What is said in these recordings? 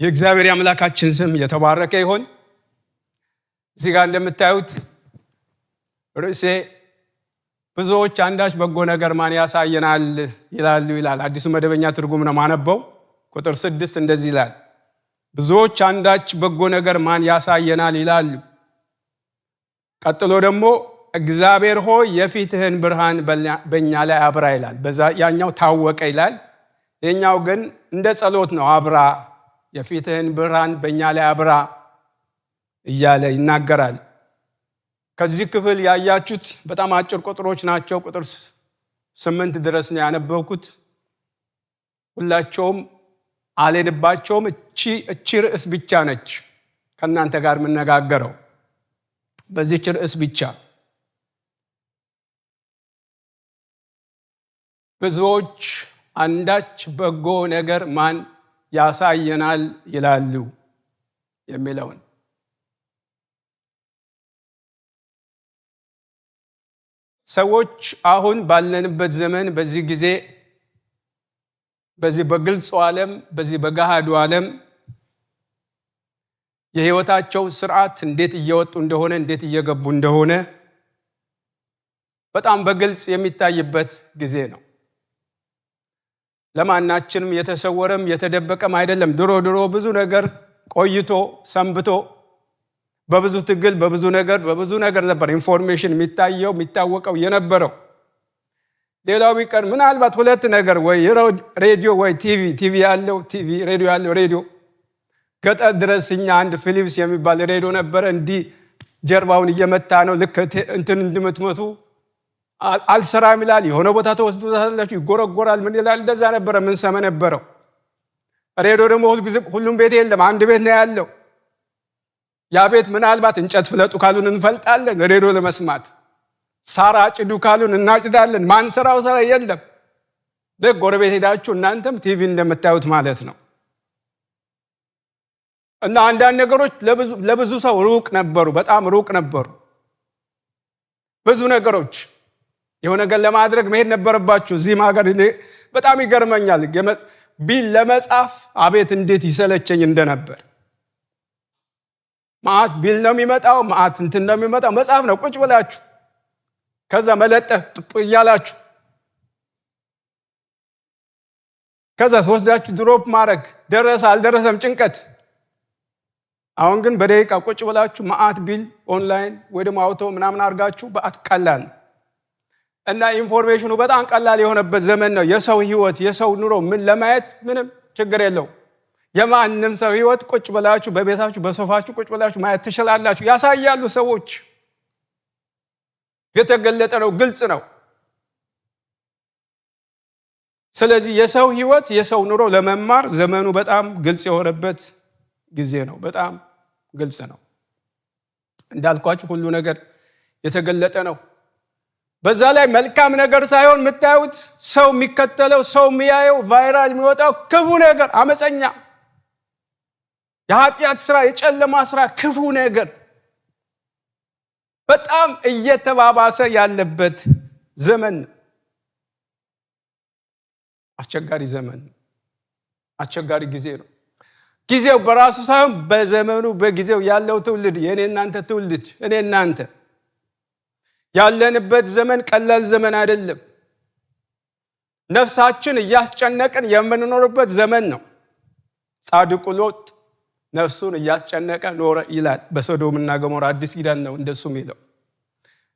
የእግዚአብሔር አምላካችን ስም የተባረከ ይሁን። እዚህ ጋር እንደምታዩት ርዕሴ ብዙዎች አንዳች በጎ ነገር ማን ያሳየናል ይላል። አዲሱ መደበኛ ትርጉም ነው ማነበው። ቁጥር 6 እንደዚህ ይላል፣ ብዙዎች አንዳች በጎ ነገር ማን ያሳየናል ይላሉ። ቀጥሎ ደግሞ እግዚአብሔር ሆይ የፊትህን ብርሃን በእኛ ላይ አብራ ይላል። ያኛው ታወቀ ይላል፣ የኛው ግን እንደ ጸሎት ነው። አብራ የፊትህን ብርሃን በእኛ ላይ አብራ እያለ ይናገራል። ከዚህ ክፍል ያያችሁት በጣም አጭር ቁጥሮች ናቸው። ቁጥር 8 ድረስ ነው ያነበብኩት። ሁላቸውም አልሄድባቸውም። እቺ ርዕስ ብቻ ነች ከእናንተ ጋር የምነጋገረው፣ በዚህች ርዕስ ብቻ። ብዙዎች አንዳች በጎ ነገር ማን ያሳየናል ይላሉ የሚለውን ሰዎች አሁን ባለንበት ዘመን በዚህ ጊዜ በዚህ በግልጽ ዓለም በዚህ በገሃዱ ዓለም የህይወታቸው ስርዓት እንዴት እየወጡ እንደሆነ እንዴት እየገቡ እንደሆነ በጣም በግልጽ የሚታይበት ጊዜ ነው። ለማናችንም የተሰወረም የተደበቀም አይደለም። ድሮ ብዙ ነገር ቆይቶ ሰንብቶ በብዙ ትግል በብዙ ነገር ነበር ኢንፎርሜሽን የሚታወቀው የነበረው። ሌላው ቢቀር ምናልባት ሁለት ነገር ወይ ሬዲዮ ወይ ቲቪ ያለው ቲቪ ሬዲዮ ያለው ሬዲዮ ገጠር ድረስ እኛ አንድ ፊሊፕስ የሚባል ሬዲዮ ነበረ። እንዲህ ጀርባውን እየመታ ነው ልክ እንትን እንድምትመቱ አልሰራም ይላል። የሆነ ቦታ ተወስዱታላችሁ ይጎረጎራል ምን ይላል። እንደዛ ነበረ ምን ሰማ ነበረው። ሬዲዮ ደግሞ ሁሉም ቤት የለም፣ አንድ ቤት ነው ያለው። ያ ቤት ምናልባት እንጨት ፍለጡ ካሉን እንፈልጣለን ሬዲዮ ለመስማት፣ ሳር አጭዱ ካሉን እናጭዳለን። ማንሰራው ስራ የለም። ለጎረቤት ሄዳችሁ እናንተም ቲቪ እንደምታዩት ማለት ነው። እና አንዳንድ ነገሮች ለብዙ ሰው ሩቅ ነበሩ፣ በጣም ሩቅ ነበሩ። ብዙ ነገሮች የሆነ ነገር ለማድረግ መሄድ ነበረባችሁ። እዚህ ሀገር በጣም ይገርመኛል። ቢል ለመጻፍ አቤት እንዴት ይሰለቸኝ እንደነበር። ማአት ቢል ነው የሚመጣው፣ ማአት እንትን ነው የሚመጣው። መጻፍ ነው ቁጭ ብላችሁ ከዛ መለጠፍ እያላችሁ ከዛ ወስዳችሁ ድሮፕ ማድረግ ደረሰ አልደረሰም ጭንቀት። አሁን ግን በደቂቃ ቁጭ ብላችሁ ማአት ቢል ኦንላይን ወይ ደግሞ አውቶ ምናምን አድርጋችሁ በአት ቀላል እና ኢንፎርሜሽኑ በጣም ቀላል የሆነበት ዘመን ነው። የሰው ህይወት የሰው ኑሮ ምን ለማየት ምንም ችግር የለው። የማንም ሰው ህይወት ቁጭ ብላችሁ በቤታችሁ በሶፋችሁ ቁጭ ብላችሁ ማየት ትችላላችሁ። ያሳያሉ ሰዎች። የተገለጠ ነው፣ ግልጽ ነው። ስለዚህ የሰው ህይወት የሰው ኑሮ ለመማር ዘመኑ በጣም ግልጽ የሆነበት ጊዜ ነው። በጣም ግልጽ ነው። እንዳልኳችሁ ሁሉ ነገር የተገለጠ ነው። በዛ ላይ መልካም ነገር ሳይሆን የምታዩት ሰው የሚከተለው ሰው የሚያየው ቫይራል የሚወጣው ክፉ ነገር፣ አመፀኛ፣ የኃጢአት ስራ፣ የጨለማ ስራ፣ ክፉ ነገር በጣም እየተባባሰ ያለበት ዘመን ነው። አስቸጋሪ ዘመን፣ አስቸጋሪ ጊዜ ነው። ጊዜው በራሱ ሳይሆን በዘመኑ በጊዜው ያለው ትውልድ፣ የኔ እናንተ ትውልድ፣ እኔ እናንተ ያለንበት ዘመን ቀላል ዘመን አይደለም። ነፍሳችን እያስጨነቀን የምንኖርበት ዘመን ነው። ጻድቁ ሎጥ ነፍሱን እያስጨነቀ ኖረ ይላል በሶዶምና ገሞራ። አዲስ ኪዳን ነው እንደሱ የሚለው።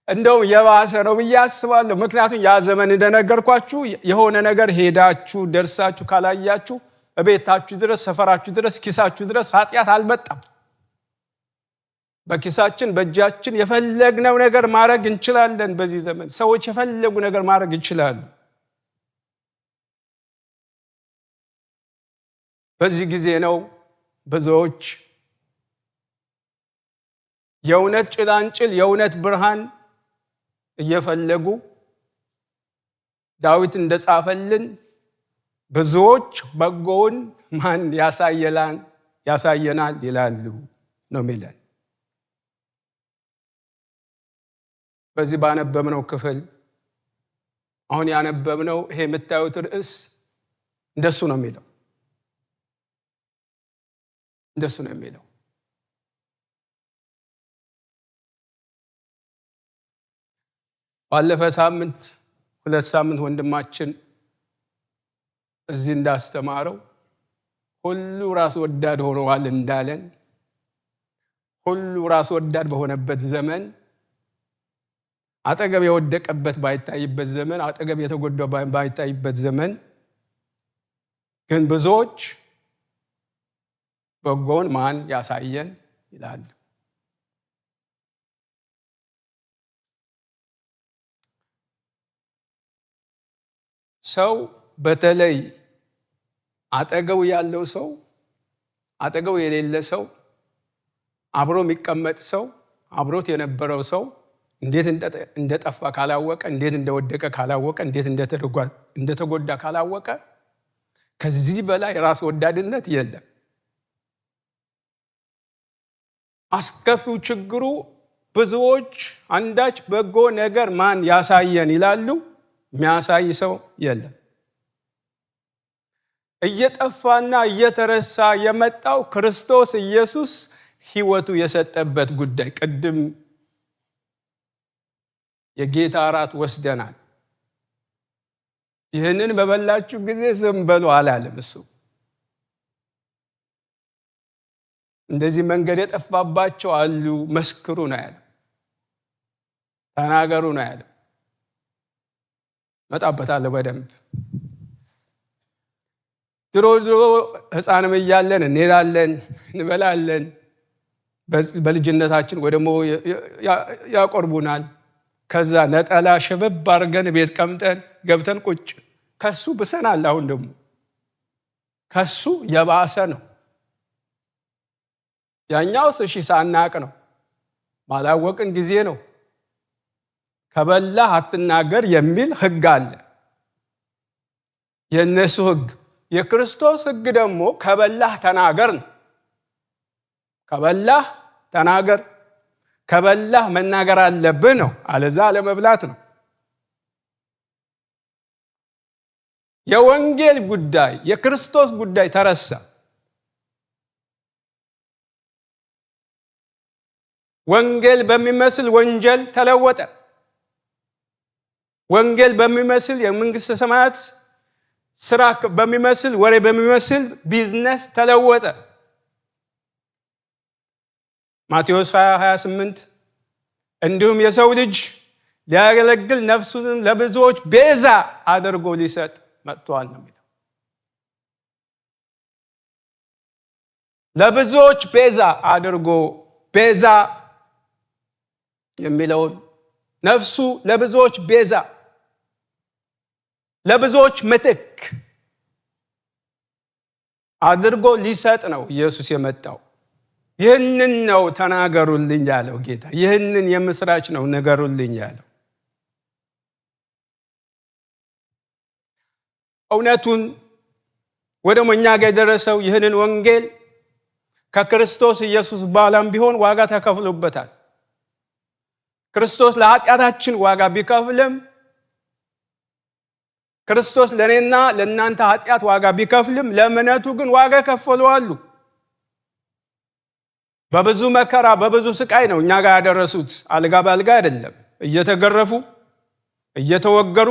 እንደውም የባሰ ነው ብዬ አስባለሁ። ምክንያቱም ያ ዘመን እንደነገርኳችሁ የሆነ ነገር ሄዳችሁ ደርሳችሁ ካላያችሁ እቤታችሁ ድረስ ሰፈራችሁ ድረስ ኪሳችሁ ድረስ ኃጢአት አልመጣም። በኪሳችን በእጃችን የፈለግነው ነገር ማድረግ እንችላለን። በዚህ ዘመን ሰዎች የፈለጉ ነገር ማድረግ ይችላሉ። በዚህ ጊዜ ነው ብዙዎች የእውነት ጭላንጭል የእውነት ብርሃን እየፈለጉ ዳዊት እንደጻፈልን ብዙዎች በጎውን ማን ያሳየናል ይላሉ ነው የሚለን። በዚህ ባነበብነው ክፍል አሁን ያነበብነው ይሄ የምታዩት ርዕስ እንደሱ ነው የሚለው። እንደሱ ነው የሚለው። ባለፈ ሳምንት 2 ሳምንት ወንድማችን እዚህ እንዳስተማረው ሁሉ ራስ ወዳድ ሆነዋል እንዳለን ሁሉ ራስ ወዳድ በሆነበት ዘመን አጠገብ የወደቀበት ባይታይበት ዘመን አጠገብ የተጎዳው ባይታይበት ዘመን ግን ብዙዎች በጎን ማን ያሳየን ይላል። ሰው በተለይ አጠገው ያለው ሰው አጠገው የሌለ ሰው አብሮ የሚቀመጥ ሰው አብሮት የነበረው ሰው እንዴት እንደጠፋ ካላወቀ እንዴት እንደወደቀ ካላወቀ እንዴት እንደተጎዳ ካላወቀ ከዚህ በላይ ራስ ወዳድነት የለም። አስከፊው ችግሩ ብዙዎች አንዳች በጎ ነገር ማን ያሳየን ይላሉ፣ የሚያሳይ ሰው የለም። እየጠፋና እየተረሳ የመጣው ክርስቶስ ኢየሱስ ሕይወቱ የሰጠበት ጉዳይ ቅድም የጌታ እራት ወስደናል። ይህንን በበላችሁ ጊዜ ዝም በሉ አላለም። እሱ እንደዚህ መንገድ የጠፋባቸው አሉ፣ መስክሩ ነው ያለው፣ ተናገሩ ነው ያለው። መጣበታለሁ በደንብ። ድሮ ሕፃንም እያለን እንሄዳለን፣ እንበላለን። በልጅነታችን ወይ ደግሞ ያቆርቡናል። ከዛ ነጠላ ሽብብ አድርገን ቤት ቀምጠን ገብተን ቁጭ። ከሱ ብሰናል። አሁን ደግሞ ከሱ የባሰ ነው። ያኛውስ እሺ ሳናቅ ነው፣ ባላወቅን ጊዜ ነው። ከበላህ አትናገር የሚል ሕግ አለ፣ የእነሱ ሕግ። የክርስቶስ ሕግ ደግሞ ከበላህ ተናገር ነው። ከበላህ ተናገር፣ ከበላህ መናገር አለብህ ነው፣ አለዛ አለመብላት ነው። የወንጌል ጉዳይ የክርስቶስ ጉዳይ ተረሳ። ወንጌል በሚመስል ወንጀል ተለወጠ። ወንጌል በሚመስል የመንግስተ ሰማያት ስራ በሚመስል ወሬ በሚመስል ቢዝነስ ተለወጠ። ማቴዎስ 20:28 እንዲሁም የሰው ልጅ ሊያገለግል ነፍሱን ለብዙዎች ቤዛ አድርጎ ሊሰጥ መጥቷል ነው የሚለው። ለብዙዎች ቤዛ አድርጎ፣ ቤዛ የሚለውን ነፍሱ ለብዙዎች ቤዛ፣ ለብዙዎች ምትክ አድርጎ ሊሰጥ ነው ኢየሱስ የመጣው። ይህንን ነው ተናገሩልኝ ያለው ጌታ። ይህንን የምስራች ነው ንገሩልኝ ያለው። እውነቱን ወደሞ እኛ ጋር የደረሰው ይህንን ወንጌል ከክርስቶስ ኢየሱስ በኋላም ቢሆን ዋጋ ተከፍሎበታል። ክርስቶስ ለኃጢአታችን ዋጋ ቢከፍልም፣ ክርስቶስ ለእኔና ለእናንተ ኃጢአት ዋጋ ቢከፍልም፣ ለእምነቱ ግን ዋጋ ከፈሉ አሉ። በብዙ መከራ በብዙ ስቃይ ነው እኛ ጋር ያደረሱት። አልጋ ባልጋ አይደለም። እየተገረፉ፣ እየተወገሩ፣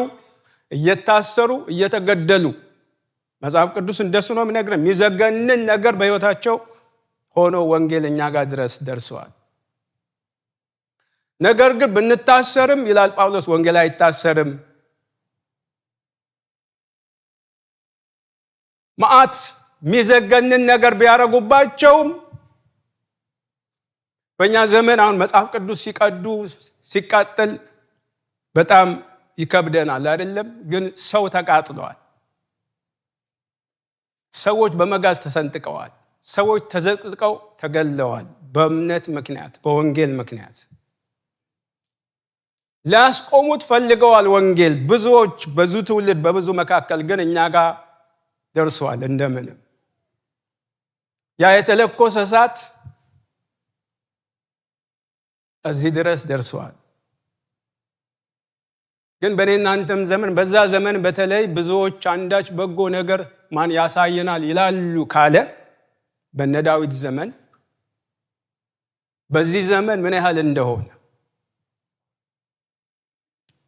እየታሰሩ፣ እየተገደሉ መጽሐፍ ቅዱስ እንደሱ ነው የሚነግረን። የሚዘገንን ነገር በሕይወታቸው ሆኖ ወንጌል እኛ ጋር ድረስ ደርሰዋል። ነገር ግን ብንታሰርም ይላል ጳውሎስ፣ ወንጌል አይታሰርም። መዓት የሚዘገንን ነገር ቢያረጉባቸውም በእኛ ዘመን አሁን መጽሐፍ ቅዱስ ሲቀዱ ሲቃጠል በጣም ይከብደናል አይደለም? ግን ሰው ተቃጥለዋል። ሰዎች በመጋዝ ተሰንጥቀዋል። ሰዎች ተዘቅዝቀው ተገለዋል። በእምነት ምክንያት፣ በወንጌል ምክንያት ሊያስቆሙት ፈልገዋል። ወንጌል ብዙዎች በዙ ትውልድ በብዙ መካከል ግን እኛ ጋር ደርሷል። እንደምንም ያ የተለኮሰ እሳት እዚህ ድረስ ደርሷል። ግን በእኔና አንተም ዘመን፣ በዛ ዘመን በተለይ ብዙዎች አንዳች በጎ ነገር ማን ያሳየናል ይላሉ ካለ በነ ዳዊት ዘመን በዚህ ዘመን ምን ያህል እንደሆነ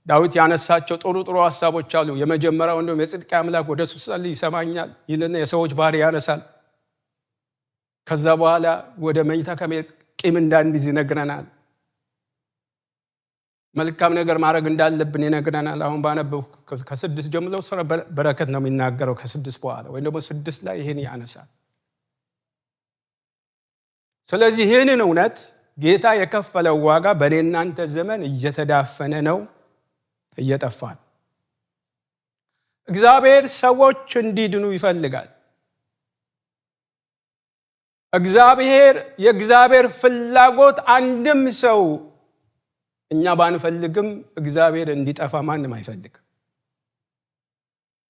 ዳዊት ያነሳቸው ጥሩ ሐሳቦች አሉ። የመጀመሪያው እንደውም የጽድቅ አምላክ ወደ እሱ ጸልይ ይሰማኛል ይልና የሰዎች ባህሪ ያነሳል። ከዛ በኋላ ወደ መኝታ ከመሄድ ቂም እንዳንይዝ ይነግረናል። መልካም ነገር ማድረግ እንዳለብን ይነግረናል። አሁን ባነበው ከ6 ጀምሮ ስለ በረከት ነው የሚናገረው። ከ6 በኋላ ወይ ደግሞ 6 ላይ ይሄን ያነሳል። ስለዚህ ይህንን እውነት ጌታ የከፈለው ዋጋ በእኔናንተ ዘመን እየተዳፈነ ነው፣ እየጠፋ ነው። እግዚአብሔር ሰዎች እንዲድኑ ይፈልጋል። የእግዚአብሔር ፍላጎት አንድም ሰው እኛ ባንፈልግም እግዚአብሔር እንዲጠፋ ማንም አይፈልግም።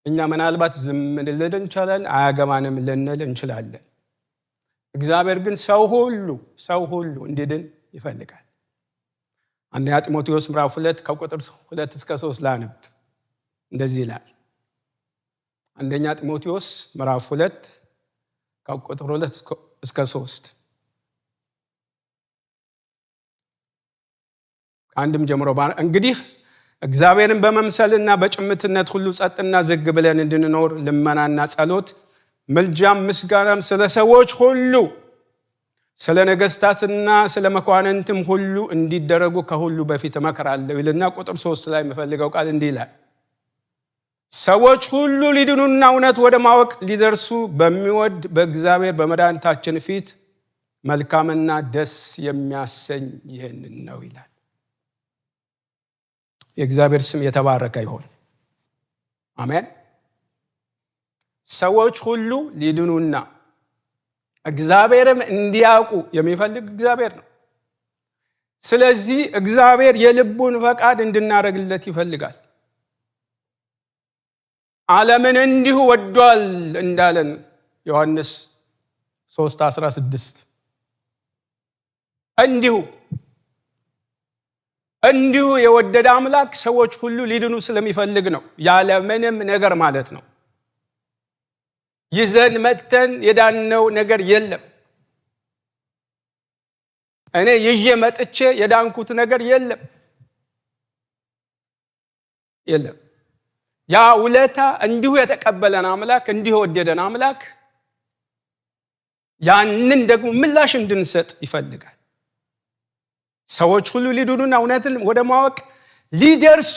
እኛ ምናልባት ዝም ልንል እንችላለን፣ አያገባንም ልንል እንችላለን። እግዚአብሔር ግን ሰው ሁሉ እንዲድን ይፈልጋል። አንደኛ ጢሞቴዎስ ምዕራፍ 2 ከቁጥር 2 እስከ 3 ላንብ። እንደዚህ ይላል። አንደኛ ጢሞቴዎስ ምዕራፍ 2 ከቁጥር 2 እስከ 3 አንድም ጀምሮ እንግዲህ እግዚአብሔርን በመምሰልና በጭምትነት ሁሉ ጸጥና ዝግ ብለን እንድንኖር ልመናና ጸሎት፣ ምልጃም ምስጋናም ስለ ሰዎች ሁሉ ስለ ነገስታትና ስለ መኳንንትም ሁሉ እንዲደረጉ ከሁሉ በፊት እመክራለሁ ይልና ቁጥር 3 ላይ የምፈልገው ቃል እንዲህ ይላል። ሰዎች ሁሉ ሊድኑና እውነት ወደ ማወቅ ሊደርሱ በሚወድ በእግዚአብሔር በመድኃኒታችን ፊት መልካምና ደስ የሚያሰኝ ይህንን ነው ይላል። የእግዚአብሔር ስም የተባረከ ይሁን። አሜን። ሰዎች ሁሉ ሊድኑና እግዚአብሔርም እንዲያውቁ የሚፈልግ እግዚአብሔር ነው። ስለዚህ እግዚአብሔር የልቡን ፈቃድ እንድናደርግለት ይፈልጋል። ዓለምን እንዲሁ ወዷል እንዳለን ዮሐንስ 3:16 እንዲሁ የወደደ አምላክ ሰዎች ሁሉ ሊድኑ ስለሚፈልግ ነው። ያለ ምንም ነገር ማለት ነው። ይዘን መተን የዳነው ነገር የለም። እኔ ይዤ መጥቼ የዳንኩት ነገር የለም። ያ ውለታ እንዲሁ የተቀበለን አምላክ፣ እንዲሁ የወደደን አምላክ ያንን ደግሞ ምላሽ እንድንሰጥ ይፈልጋል። ሰዎች ሁሉ ሊድኑና እውነትን ወደ ማወቅ ሊደርሱ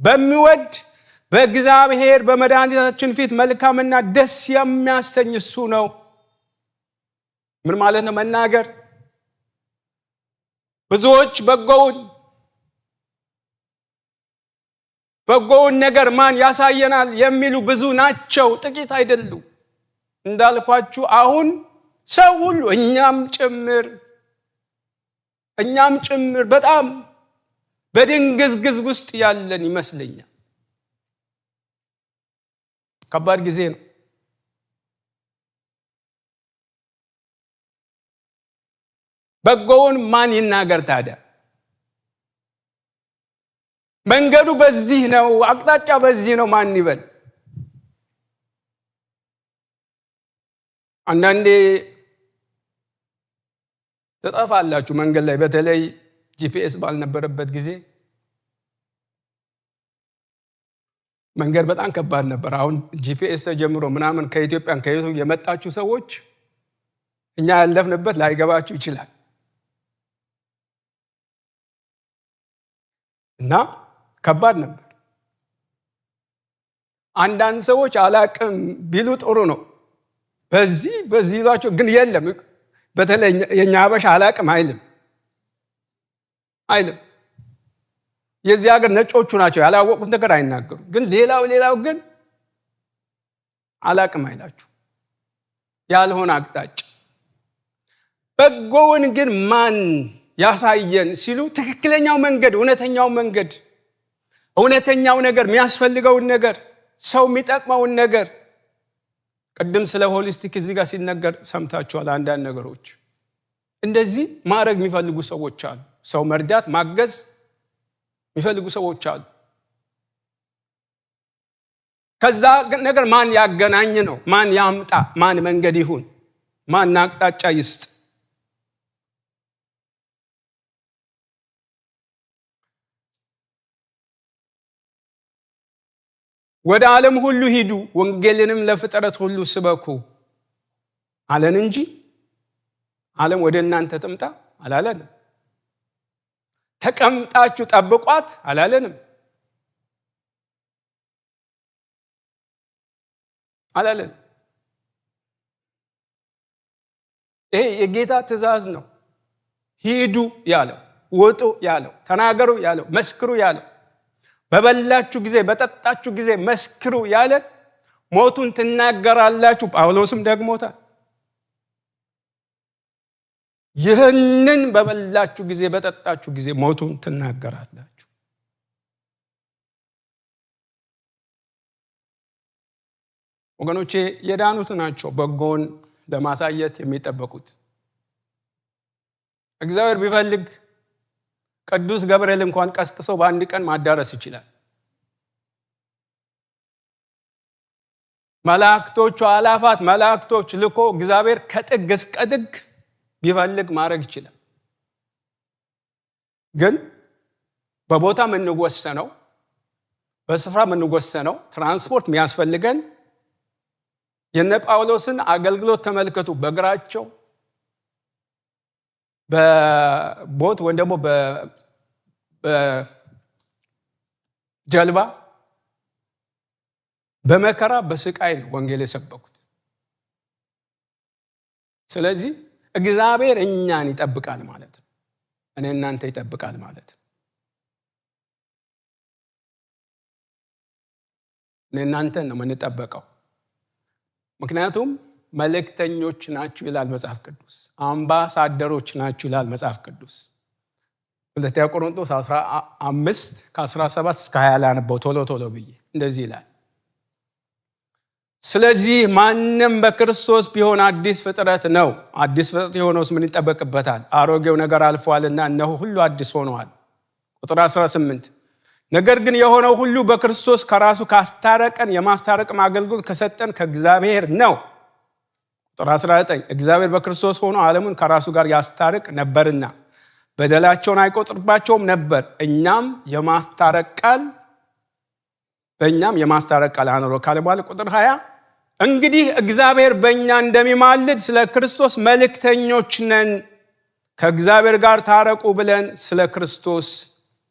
በሚወድ በእግዚአብሔር በመድኃኒታችን ፊት መልካምና ደስ የሚያሰኝ እሱ ነው። ምን ማለት ነው? መናገር ብዙዎች በጎውን ነገር ማን ያሳየናል የሚሉ ብዙ ናቸው፣ ጥቂት አይደሉም። እንዳልኳችሁ አሁን ሰው ሁሉ እኛም ጭምር በጣም በድንግዝግዝ ውስጥ ያለን ይመስለኛል። ከባድ ጊዜ ነው። በጎውን ማን ይናገር ታዲያ? መንገዱ በዚህ ነው፣ አቅጣጫ በዚህ ነው ማን ይበል? አንዳንዴ ተጠፋላችሁ መንገድ ላይ፣ በተለይ ጂፒኤስ ባልነበረበት ጊዜ መንገድ በጣም ከባድ ነበር። አሁን ጂፒኤስ ተጀምሮ ምናምን ከኢትዮጵያን የመጣችሁ ሰዎች እኛ ያለፍንበት ላይገባችሁ ይችላል። እና ከባድ ነበር። አንዳንድ ሰዎች አላቅም ቢሉ ጥሩ ነው። በዚህ ይሏቸው፣ ግን የለም። በተለይ የኛ ሀበሻ አላቅም አይልም። የዚህ ሀገር ነጮቹ ናቸው ያላወቁት ነገር አይናገሩም። ግን ሌላው ግን አላቅም አይላችሁ ያልሆነ አቅጣጫ። በጎውን ግን ማን ያሳየን ሲሉ ትክክለኛው መንገድ፣ እውነተኛው ነገር፣ የሚያስፈልገውን ነገር፣ ሰው የሚጠቅመውን ነገር። ቅድም ስለ ሆሊስቲክ እዚህ ጋር ሲነገር ሰምታችኋል። አንዳንድ ነገሮች እንደዚህ ማድረግ የሚፈልጉ ሰዎች አሉ። ሰው መርዳት ማገዝ የሚፈልጉ ሰዎች አሉ። ከዛ ነገር ማን ያገናኝ ነው፣ ማን ያምጣ፣ ማን መንገድ ይሁን። ማን አቅጣጫ ይስጥ? ወደ ዓለም ሁሉ ሂዱ ወንጌልንም ለፍጥረት ሁሉ ስበኩ አለን እንጂ ዓለም ወደ እናንተ ትምጣ አላለንም። ተቀምጣችሁ ጠብቋት አላለንም አላለን። ይሄ የጌታ ትእዛዝ ነው። ሂዱ ያለው፣ ወጡ ያለው፣ ተናገሩ ያለው፣ መስክሩ ያለው፣ በበላችሁ ጊዜ በጠጣችሁ ጊዜ መስክሩ ያለ፣ ሞቱን ትናገራላችሁ። ጳውሎስም ደግሞታል። ይህንን በበላችሁ ጊዜ በጠጣችሁ ጊዜ ሞቱን ትናገራላችሁ። ወገኖቼ የዳኑት ናቸው በጎን ለማሳየት የሚጠበቁት። እግዚአብሔር ቢፈልግ ቅዱስ ገብርኤል እንኳን ቀስቅሶ በአንድ ቀን ማዳረስ ይችላል። መላእክቶቹ አላፋት መላእክቶች ልኮ እግዚአብሔር ከጥግ እስከ ጥግ ቢፈልግ ማድረግ ይችላል። ግን በቦታ የምንወሰነው፣ በስፍራ የምንወሰነው፣ ትራንስፖርት የሚያስፈልገን የነ ጳውሎስን አገልግሎት ተመልከቱ። በእግራቸው በቦት ወይም ደግሞ በጀልባ በመከራ በስቃይ ነው ወንጌል የሰበኩት። ስለዚህ እግዚአብሔር እኛን ይጠብቃል ማለት ነው። እኔ እናንተ ይጠብቃል ማለት ነው። እኔ እናንተን ነው የምንጠበቀው። ምክንያቱም መልእክተኞች ናችሁ ይላል መጽሐፍ ቅዱስ። አምባሳደሮች ናችሁ ይላል መጽሐፍ ቅዱስ። ሁለተኛ ቆሮንቶስ 15 ከ17 እስከ 20 ላነበው ቶሎ ብዬ እንደዚህ ይላል። ስለዚህ ማንም በክርስቶስ ቢሆን አዲስ ፍጥረት ነው። አዲስ ፍጥረት የሆነውስ ምን ይጠበቅበታል? አሮጌው ነገር አልፏልና እነሆ ሁሉ አዲስ ሆኗል። ቁጥር 18 ነገር ግን የሆነው ሁሉ በክርስቶስ ከራሱ ካስታረቀን የማስታረቅ አገልግሎት ከሰጠን ከእግዚአብሔር ነው። ቁጥር 19 እግዚአብሔር በክርስቶስ ሆኖ ዓለሙን ከራሱ ጋር ያስታርቅ ነበርና በደላቸውን አይቆጥርባቸውም ነበር። በእኛም የማስታረቅ ቃል አኖረ ካለ በኋላ ቁጥር 20 እንግዲህ እግዚአብሔር በእኛ እንደሚማልድ ስለ ክርስቶስ መልእክተኞች ነን፣ ከእግዚአብሔር ጋር ታረቁ ብለን ስለ ክርስቶስ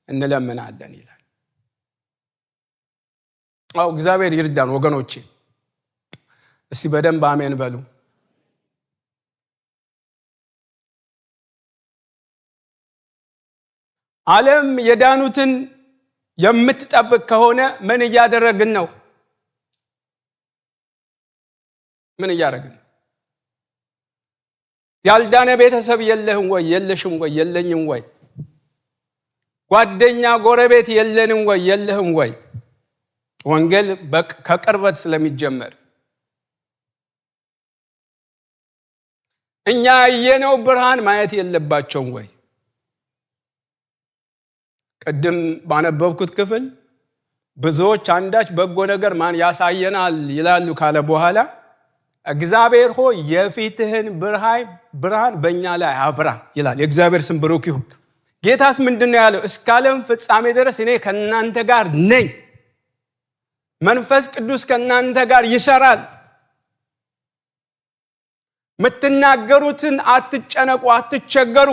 እንለምናለን ይላል። እግዚአብሔር ይርዳን ወገኖቼ። እስቲ በደንብ አሜን በሉ። ዓለም የዳኑትን የምትጠብቅ ከሆነ ምን እያደረግን ነው? ምን እያደረግን? ያልዳነ ቤተሰብ የለህም ወይ? የለሽም ወይ? የለኝም ወይ? ጓደኛ ጎረቤት የለንም ወይ? የለህም ወይ? ወንጌል ከቅርበት ስለሚጀመር እኛ የነው ብርሃን ማየት የለባቸውም ወይ? ቅድም ባነበብኩት ክፍል ብዙዎች አንዳች በጎ ነገር ማን ያሳየናል ይላሉ ካለ በኋላ እግዚአብሔር ሆይ የፊትህን ብርሃን በእኛ ላይ አብራ ይላል። የእግዚአብሔር ስም ብሩክ ይሁን። ጌታስ ምንድን ነው ያለው? እስከ ዓለም ፍጻሜ ድረስ እኔ ከእናንተ ጋር ነኝ። መንፈስ ቅዱስ ከእናንተ ጋር ይሰራል። የምትናገሩትን አትጨነቁ፣ አትቸገሩ።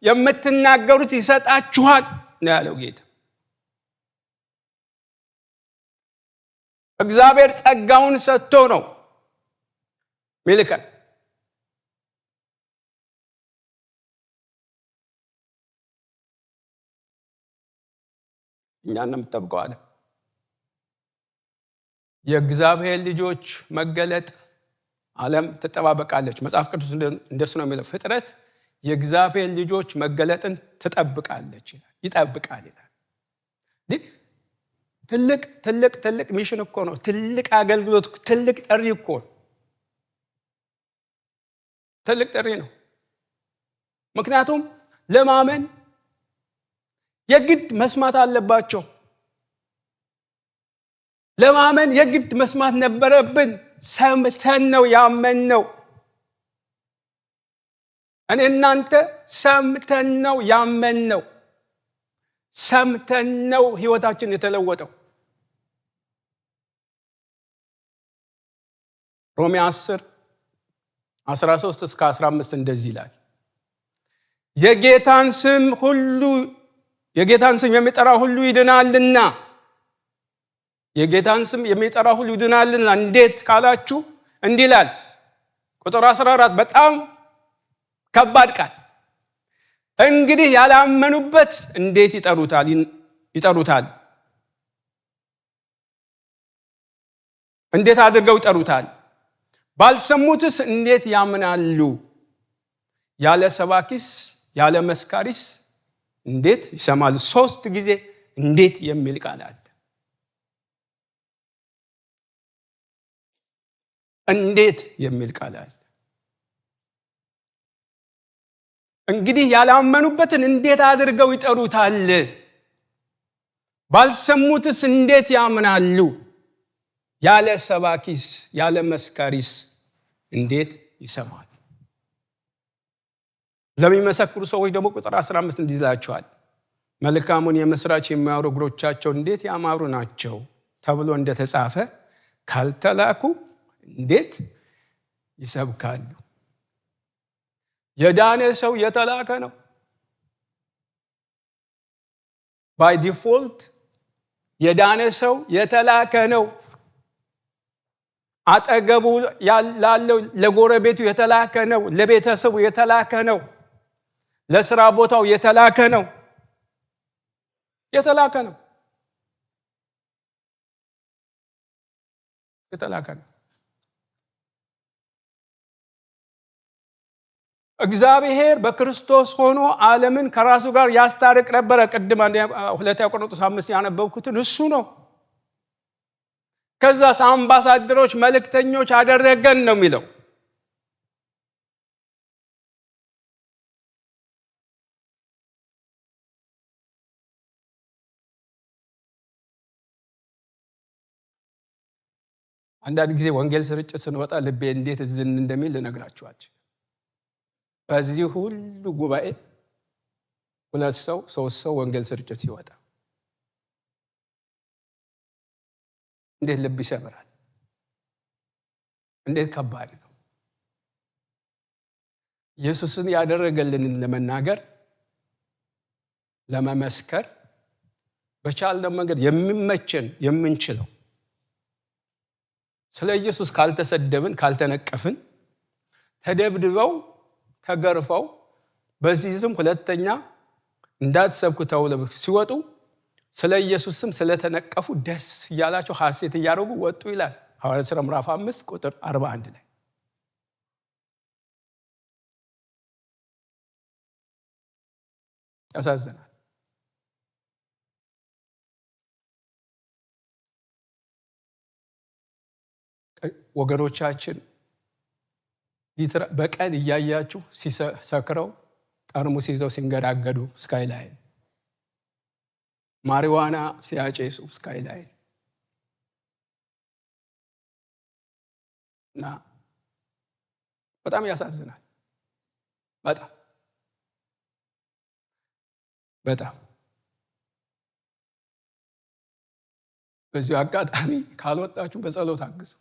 የምትናገሩት ይሰጣችኋል ነው ያለው ጌታ። እግዚአብሔር ጸጋውን ሰጥቶ ነው ሚልከን። እኛን ነው የምትጠብቀው አለ። የእግዚአብሔር ልጆች መገለጥ ዓለም ትጠባበቃለች። መጽሐፍ ቅዱስ እንደሱ ነው የሚለው። ፍጥረት የእግዚአብሔር ልጆች መገለጥን ትጠብቃለች ይላል፣ ይጠብቃል ይላል። ትልቅ ሚሽን እኮ ነው። ትልቅ አገልግሎት፣ ትልቅ ጥሪ እኮ ነው። ትልቅ ጥሪ ነው። ምክንያቱም ለማመን የግድ መስማት አለባቸው። ለማመን የግድ መስማት ነበረብን። ሰምተን ነው ያመንነው። እኔ እናንተ ሰምተን ነው ያመንነው፣ ሰምተን ነው ህይወታችን የተለወጠው። ሮሜ 10:13-15 እንደዚህ ይላል፣ የጌታን ስም የሚጠራ ሁሉ ይድናልና። የጌታን ስም የሚጠራ ሁሉ ይድናልና እንዴት ካላችሁ እንዲህ ይላል ቁጥር 14፣ በጣም ከባድ ቃል። እንግዲህ ያላመኑበት እንዴት ይጠሩታል? እንዴት አድርገው ይጠሩታል? ባልሰሙትስ እንዴት ያምናሉ? ያለ ሰባኪስ ያለ መስካሪስ እንዴት ይሰማሉ? 3 ጊዜ እንዴት የሚል ቃል አለ። እንዴት የሚል ቃል አለ። እንግዲህ ያላመኑበትን እንዴት አድርገው ይጠሩታል? ባልሰሙትስ እንዴት ያምናሉ? ያለ ሰባኪስ ያለ መስካሪስ እንዴት ይሰማሉ? ለሚመሰክሩ ሰዎች ደግሞ ቁጥር 15 እንዲህ ይላቸዋል፣ መልካሙን የምስራች የሚያወሩ እግሮቻቸው እንዴት ያማሩ ናቸው ተብሎ እንደተጻፈ ካልተላኩ እንዴት ይሰብካሉ? የዳነ ሰው የተላከ ነው። ባይ ዲፎልት የዳነ ሰው የተላከ ነው። አጠገቡ ላለው ለጎረቤቱ የተላከ ነው። ለቤተሰቡ የተላከ ነው። ለስራ ቦታው የተላከ ነው። የተላከ ነው። የተላከ ነው። እግዚአብሔር በክርስቶስ ሆኖ ዓለምን ከራሱ ጋር ያስታርቅ ነበረ። ቅድም 2 ቆሮንቶስ 5 ያነበብኩትን እሱ ነው። ከዛስ አምባሳደሮች መልእክተኞች አደረገን ነው የሚለው። አንዳንድ ጊዜ ወንጌል ስርጭት ስንወጣ ልቤ እንዴት እዝን እንደሚል ልነግራችኋለሁ። በዚህ ሁሉ ጉባኤ 2 ሰው 3 ሰው ወንጌል ስርጭት ሲወጣ እንዴት ልብ ይሰብራል! እንዴት ከባድ ነው! ኢየሱስን ያደረገልንን ለመናገር ለመመስከር በቻልነው መንገድ የሚመቸን የምንችለው ስለ ኢየሱስ ካልተሰደብን ካልተነቀፍን ተደብድበው ተገርፈው በዚህ ስም ሁለተኛ እንዳትሰብኩ ተብለው ሲወጡ ስለ ኢየሱስ ስም ስለተነቀፉ ደስ እያላቸው ሐሴት እያደረጉ ወጡ ይላል ሐዋርያት ሥራ ምዕራፍ 5 ቁጥር 41 ላይ። ያሳዝናል። ወገኖቻችን በቀን እያያችሁ ሲሰክረው ጠርሙስ ይዘው ሲንገዳገዱ ስካይላይን፣ ማሪዋና ሲያጨሱ ስካይላይን እና በጣም ያሳዝናል። በጣም በዚህ አጋጣሚ ካልወጣችሁ በጸሎት አግዙ።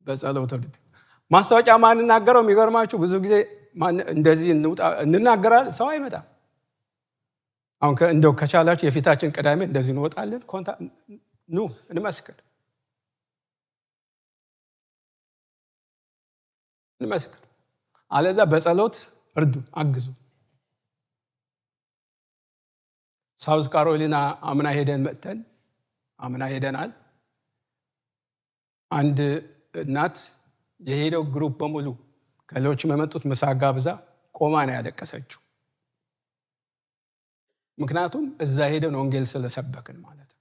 በጸሎት ወልድ ማስታወቂያ ማንናገረው የሚገርማችሁ ብዙ ጊዜ እንደዚህ እንናገራለን፣ ሰው አይመጣም። አሁን እንደው ከቻላችሁ የፊታችን ቅዳሜ እንደዚህ እንወጣለን፣ ኑ እንመስክር። አለዛ በጸሎት እርዱ፣ አግዙ። ሳውዝ ካሮሊና አምና ሄደናል። አንድ እናት የሄደው ግሩፕ በሙሉ ከሌሎች የመጡት ምሳ ጋብዛ ቆማ ነው ያለቀሰችው። ምክንያቱም እዛ ሄደን ወንጌል ስለሰበክን ማለት ነው።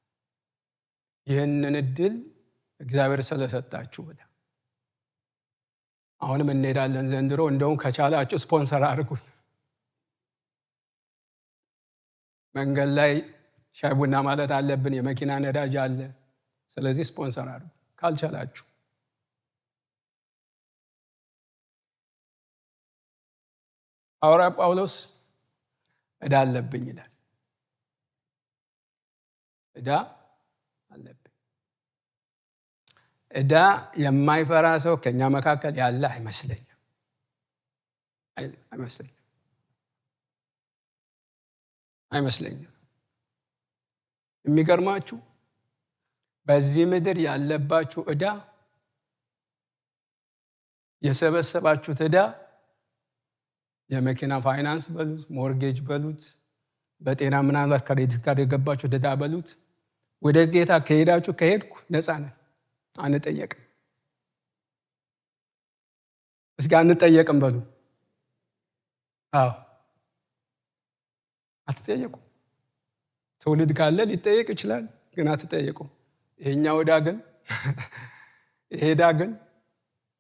ይህንን እድል እግዚአብሔር ስለሰጣችሁ አሁንም እንሄዳለን ዘንድሮ። እንደውም ከቻላችሁ ስፖንሰር አድርጉን። መንገድ ላይ ሻይ ቡና ማለት አለብን፣ የመኪና ነዳጅ አለ። ስለዚህ ስፖንሰር አድርጉ ካልቻላችሁ። ሐዋርያ ጳውሎስ ዕዳ አለብኝ ይላል። ዕዳ አለብኝ። ዕዳ የማይፈራ ሰው ከኛ መካከል ያለ አይመስለኝም። የሚገርማችሁ በዚህ ምድር ያለባችሁ ዕዳ የሰበሰባችሁት ዕዳ የመኪና ፋይናንስ በሉት፣ ሞርጌጅ በሉት፣ በጤና ምናልባት ክሬዲት ካርድ የገባችሁ ዕዳ በሉት፣ ወደ ጌታ ከሄድኩ ነፃ ነን። አንጠየቅም። እስኪ አንጠየቅም በሉ። አዎ አትጠየቁ። ትውልድ ካለ ሊጠየቅ ይችላል፣ ግን አትጠየቁ። ይሄኛው ዕዳ ግን ይሄ ዕዳ ግን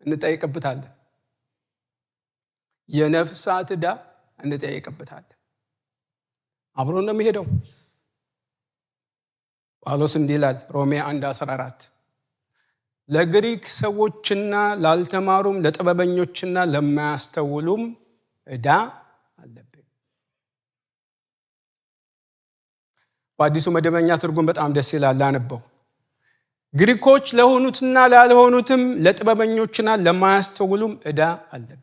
እንጠየቅበታለን። የነፍሳት ዕዳ እንጠየቅበታለን። አብሮ ነው የሚሄደው። ጳውሎስ እንዲህ ይላል ሮሜ 1:14 ለግሪክ ሰዎችና ላልተማሩም ለጥበበኞችና ለማያስተውሉም ዕዳ አለብኝ። በአዲሱ መደበኛ ትርጉም በጣም ደስ ይላል ላነበው። ግሪኮች ለሆኑትና ላልሆኑትም ለጥበበኞችና ለማያስተውሉም ዕዳ አለብኝ።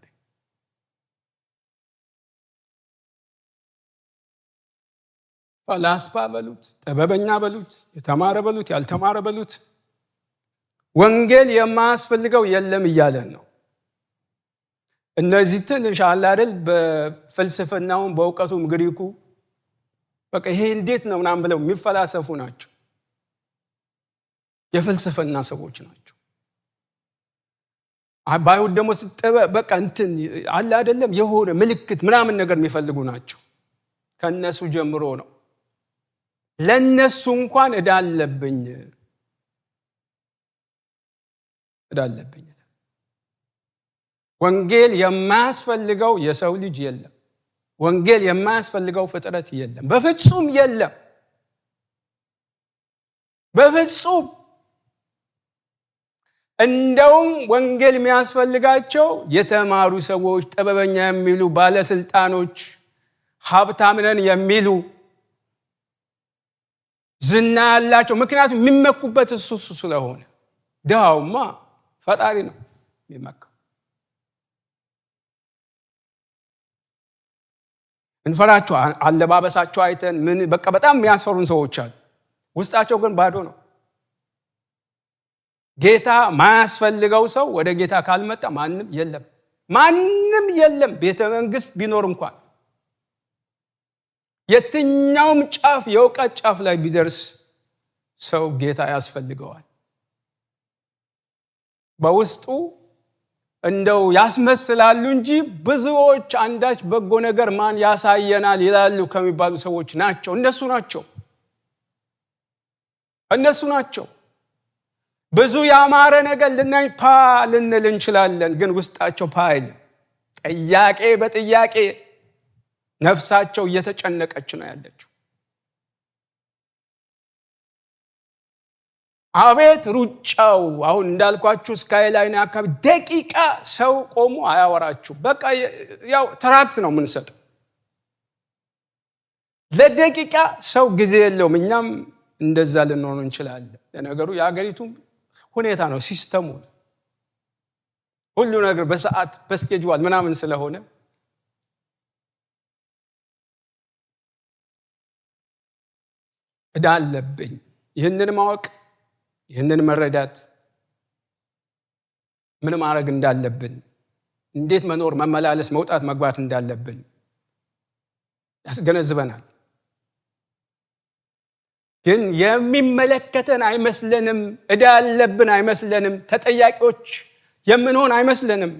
ፈላስፋ በሉት፣ ጥበበኛ በሉት፣ የተማረ በሉት፣ ያልተማረ በሉት ወንጌል የማያስፈልገው የለም እያለን ነው። እነዚህ ትንሽ አለ አይደል በፍልስፍናውም በእውቀቱም ግሪኩ በቃ ይሄ እንዴት ነው ምናምን ብለው የሚፈላሰፉ ናቸው። የፍልስፍና ሰዎች ናቸው። ባይሁድ ደግሞ በቃ እንትን አለ አይደለም የሆነ ምልክት ምናምን ነገር የሚፈልጉ ናቸው። ከነሱ ጀምሮ ነው። ለነሱ እንኳን ዕዳ አለብኝ። ወንጌል የማያስፈልገው የሰው ልጅ የለም። ወንጌል የማያስፈልገው ፍጥረት የለም። በፍጹም የለም። በፍጹም። እንደውም ወንጌል የሚያስፈልጋቸው የተማሩ ሰዎች፣ ጥበበኛ የሚሉ ባለስልጣኖች፣ ሀብታም ነን የሚሉ ዝና ያላቸው። ምክንያቱም የሚመኩበት እሱ ስለሆነ። ድሃውማ ፈጣሪ ነው የሚመካው። እንፈራቸው አለባበሳቸው አይተን ምን በቃ በጣም የሚያስፈሩን ሰዎች አሉ። ውስጣቸው ግን ባዶ ነው። ጌታ ማያስፈልገው ሰው ወደ ጌታ ካልመጣ ማንም የለም። ቤተ መንግስት ቢኖር እንኳን የትኛውም ጫፍ የእውቀት ጫፍ ላይ ቢደርስ ሰው ጌታ ያስፈልገዋል። በውስጡ እንደው ያስመስላሉ እንጂ ብዙዎች አንዳች በጎ ነገር ማን ያሳየናል ይላሉ ከሚባሉ ሰዎች ናቸው። እነሱ ናቸው። ብዙ ያማረ ነገር ልናይ ልንል እንችላለን፣ ግን ውስጣቸው አይልም። ጥያቄ በጥያቄ ነፍሳቸው እየተጨነቀች ነው ያለችው። አቤት ሩጫው! አሁን እንዳልኳችሁ ስካይላይን አካባቢ ደቂቃ ሰው ቆሞ አያወራችሁ። በቃ ያው ትራክት ነው የምንሰጠው። ለደቂቃ ሰው ጊዜ የለውም። እኛም እንደዛ ልንሆን እንችላለን። ለነገሩ የአገሪቱም ሁኔታ ነው፣ ሲስተሙ ሁሉ ነገር በሰዓት በስኬጁል ምናምን ስለሆነ ዕዳ አለብኝ። ይህንን ማወቅ፣ ይህንን መረዳት፣ ምን ማድረግ እንዳለብን፣ እንዴት መኖር፣ መመላለስ፣ መውጣት መግባት እንዳለብን ያስገነዝበናል። ግን የሚመለከተን አይመስለንም። ዕዳ ያለብን አይመስለንም። ተጠያቂዎች የምንሆን አይመስለንም።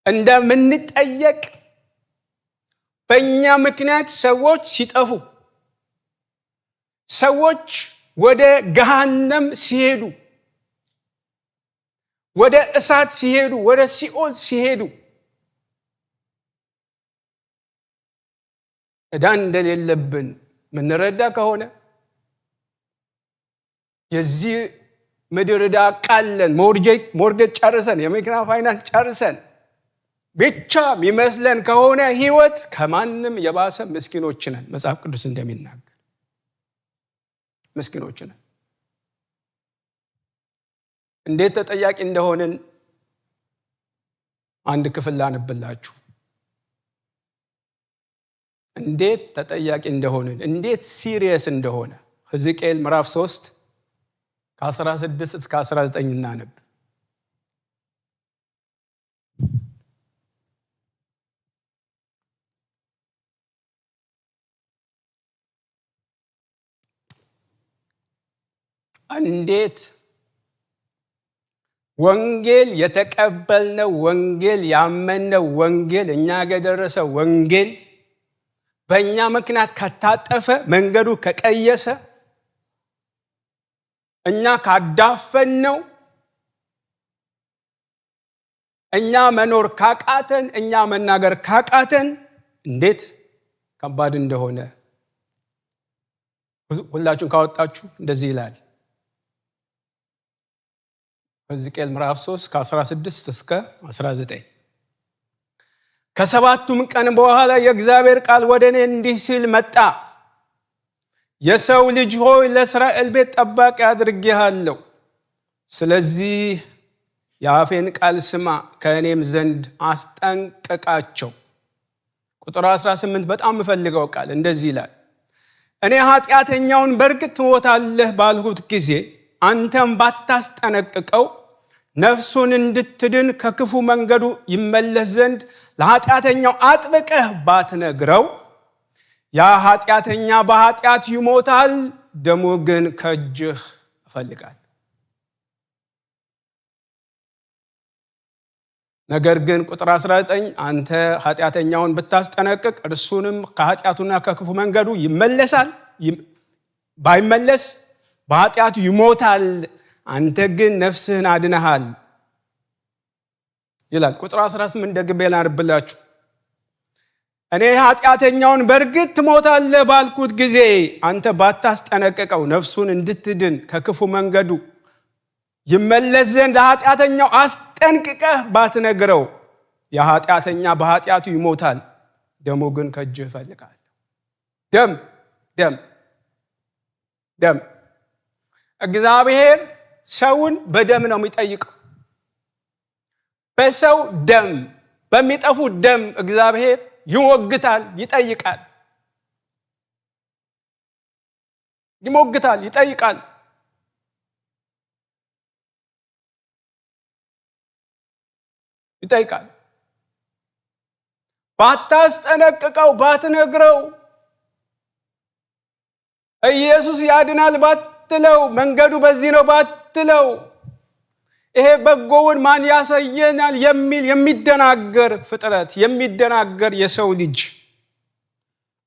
እንደምንጠየቅ በእኛ ምክንያት ሰዎች ሲጠፉ፣ ሰዎች ወደ ገሃነም ሲሄዱ፣ ወደ እሳት ሲሄዱ፣ ወደ ሲኦል ሲሄዱ ዕዳ እንደሌለብን ምንረዳ ከሆነ የዚህ ምድር ዕዳ ቃለን ሞርጌጅ ጨርሰን የመኪና ፋይናንስ ጨርሰን ብቻ የሚመስለን ከሆነ ህይወት ከማንም የባሰ ምስኪኖች ነን። መጽሐፍ ቅዱስ እንደሚናገር ምስኪኖች ነን። እንዴት ተጠያቂ እንደሆንን አንድ ክፍል ላነብላችሁ። እንዴት ተጠያቂ እንደሆንን፣ እንዴት ሲሪየስ እንደሆነ ሕዝቅኤል ምዕራፍ 3 ከ16 እስከ 19 እናነብ። እንዴት ወንጌል የተቀበልነው ወንጌል ያመንነው ወንጌል እኛ ጋር የደረሰው ወንጌል በእኛ ምክንያት ከታጠፈ፣ መንገዱ ከቀየሰ፣ እኛ ካዳፈነው፣ እኛ መኖር ካቃተን፣ እኛ መናገር ካቃተን እንዴት ከባድ እንደሆነ ሁላችሁን ካወጣችሁ እንደዚህ ይላል ሕዝቅኤል ምዕራፍ 3 ከ16 እስከ 19። ከሰባቱም ቀን በኋላ የእግዚአብሔር ቃል ወደ እኔ እንዲህ ሲል መጣ። የሰው ልጅ ሆይ ለእስራኤል ቤት ጠባቂ አድርጌሃለሁ። ስለዚህ የአፌን ቃል ስማ፣ ከእኔም ዘንድ አስጠንቅቃቸው። ቁጥር 18 በጣም የምፈልገው ቃል እንደዚህ ይላል። እኔ ኃጢአተኛውን በእርግጥ ትሞታለህ ባልሁት ጊዜ አንተም ባታስጠነቅቀው ነፍሱን እንድትድን ከክፉ መንገዱ ይመለስ ዘንድ ለኃጢአተኛው አጥብቀህ ባትነግረው ያ ኃጢአተኛ በኃጢአት ይሞታል፣ ደሙ ግን ከእጅህ እፈልጋለሁ። ነገር ግን ቁጥር 19 አንተ ኃጢአተኛውን ብታስጠነቅቅ እርሱንም ከኃጢአቱና ከክፉ መንገዱ ይመለሳል፣ ባይመለስ በኃጢአቱ ይሞታል፣ አንተ ግን ነፍስህን አድነሃል ይላል። ቁጥር 18 ደግሜ ላንብላችሁ። እኔ ኃጢአተኛውን በእርግጥ ትሞታለህ ባልኩት ጊዜ አንተ ባታስጠነቅቀው ነፍሱን እንድትድን ከክፉ መንገዱ ይመለስ ዘንድ ለኃጢአተኛው አስጠንቅቀህ ባትነግረው የኃጢአተኛ በኃጢአቱ ይሞታል፣ ደሙ ግን ከእጅህ እፈልጋለሁ። ደም ደም ደም። እግዚአብሔር ሰውን በደም ነው የሚጠይቀው። በሰው ደም፣ በሚጠፉ ደም እግዚአብሔር ይሞግታል፣ ይጠይቃል። ይሞግታል፣ ይጠይቃል። ይጠይቃል። ባታስጠነቅቀው፣ ባትነግረው፣ ኢየሱስ ያድናል ባትለው፣ መንገዱ በዚህ ነው ባትለው፣ ይሄ በጎውን ማን ያሳየናል የሚል የሚደናገር ፍጥረት፣ የሚደናገር የሰው ልጅ፣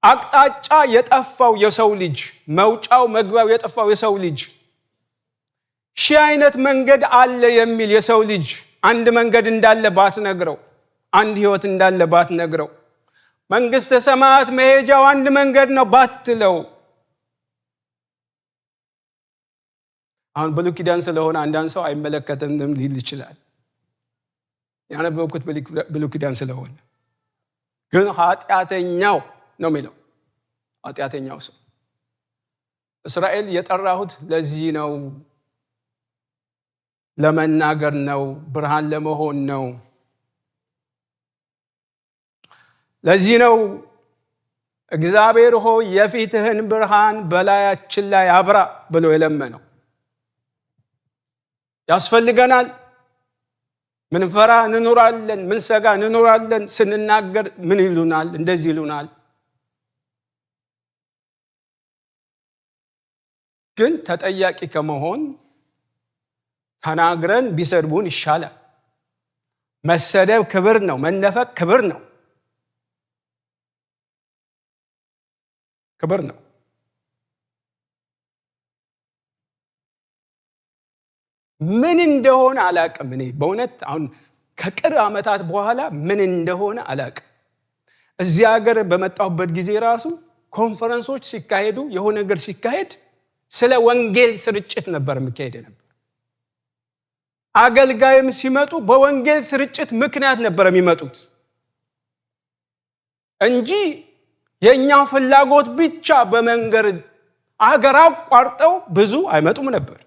አቅጣጫ የጠፋው የሰው ልጅ፣ መውጫው መግቢያው የጠፋው የሰው ልጅ፣ ሺህ አይነት መንገድ አለ የሚል የሰው ልጅ አንድ መንገድ እንዳለ ባትነግረው፣ አንድ ህይወት እንዳለ ባትነግረው፣ መንግስተ ሰማያት መሄጃው አንድ መንገድ ነው ባትለው። አሁን ብሉይ ኪዳን ስለሆነ አንዳንድ ሰው አይመለከተንም ሊል ይችላል። ያነበብኩት ብሉይ ኪዳን ስለሆነ ግን ኃጢአተኛው ነው የሚለው። ኃጢአተኛው ሰው እስራኤል የጠራሁት ለዚህ ነው፣ ለመናገር ነው፣ ብርሃን ለመሆን ነው። ለዚህ ነው እግዚአብሔር ሆይ የፊትህን ብርሃን በላያችን ላይ አብራ ብሎ የለመነው። ያስፈልገናል። ምን ፈራ እንኖራለን፣ ምን ሰጋ እንኖራለን። ስንናገር ምን ይሉናል? እንደዚህ ይሉናል። ግን ተጠያቂ ከመሆን ተናግረን ቢሰድቡን ይሻላል። መሰደብ ክብር ነው፣ መነፈቅ ክብር ነው፣ ክብር ነው። ምን እንደሆነ አላቅም። እኔ በእውነት አሁን ከቅርብ ዓመታት በኋላ ምን እንደሆነ አላቅም። እዚህ ሀገር በመጣሁበት ጊዜ ራሱ ኮንፈረንሶች ሲካሄዱ፣ የሆነ ነገር ሲካሄድ ስለ ወንጌል ስርጭት ነበር የሚካሄድ ነበር። አገልጋይም ሲመጡ በወንጌል ስርጭት ምክንያት ነበር የሚመጡት እንጂ የኛ ፍላጎት ብቻ በመንገር አገር አቋርጠው ብዙ አይመጡም ነበር።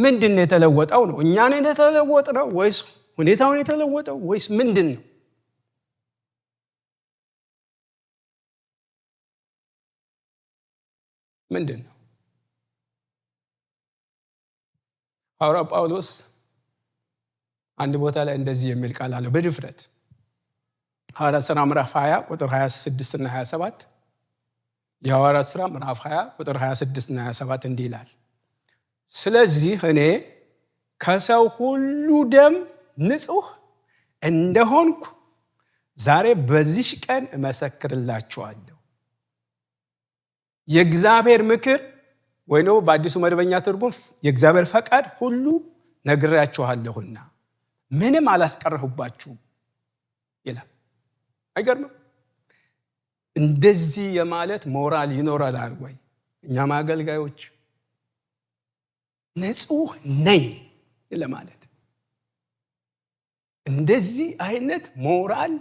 ምንድነው የተለወጠው ነው? እኛ ነን የተለወጥነው ወይስ ሁኔታውን የተለወጠው ወይስ ምንድነው? ሐዋርያው ጳውሎስ አንድ ቦታ ላይ እንደዚህ የሚል ቃል አለ በድፍረት ሐዋርያት ሥራ ምዕራፍ 20 ቁጥር 26 እና 27 የሐዋርያት ሥራ ምዕራፍ 20 ቁጥር 26 እና 27 እንዲህ ይላል። ስለዚህ እኔ ከሰው ሁሉ ደም ንጹሕ እንደሆንኩ ዛሬ በዚህ ቀን እመሰክርላችኋለሁ። የእግዚአብሔር ምክር ወይ ነው በአዲሱ መደበኛ ትርጉም የእግዚአብሔር ፈቃድ ሁሉ ነግሬያችኋለሁና ምንም አላስቀረሁባችሁም ይላል። አይገርምም? እንደዚህ የማለት ሞራል ይኖራል ወይ? እኛም አገልጋዮች ንጹሕ ነኝ ለማለት እንደዚህ አይነት ሞራል